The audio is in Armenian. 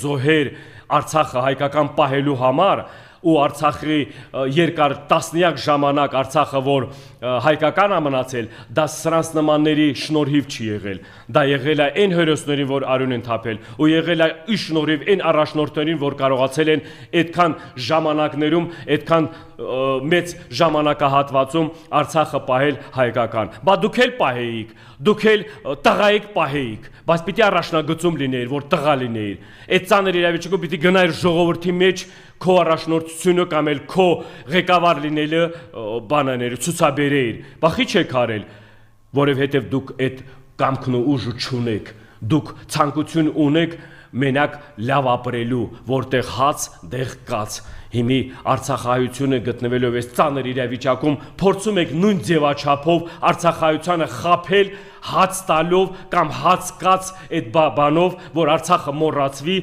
զոհեր Արցախը հայկական պահելու համար ու Արցախի երկար տասնյակ ժամանակ Արցախը որ հայկական ամնացել, դա սրանց նմանների շնորհիվ չի եղել, դա եղել է այն հերոսներին, որ արյուն են թափել, ու եղել է ի շնորհիվ այն առաջնորդներին, որ կարողացել են այդքան ժամանակներում, այդքան մեծ ժամանակահատվածում Արցախը պահել հայկական։ Բա դուք էլ պահեիք, դուք էլ տղայիք պահեիք, բայց պիտի առաջնագծում լինեիր, որ տղա լինեիր։ Այդ ծանր իրավիճակում պիտի գնայր ժողովրդի մեջ քո առաջնորդությունը կամ էլ քո ղեկավար լինելը բանաներ ցուցաբերեիր։ Բա խի չեք արել, որովհետև դուք այդ կամքն ու ուժը չունեք, դուք ցանկություն ունեք մենակ լավ ապրելու, որտեղ հաց, դեղ կաց։ Հիմի Արցախահայությունը գտնվելով այս ծանր իրավիճակում փորձում եք նույն ձևաչափով Արցախահայությանը խաբել հաց տալով կամ հաց կաց այդ բանով, որ Արցախը մոռացվի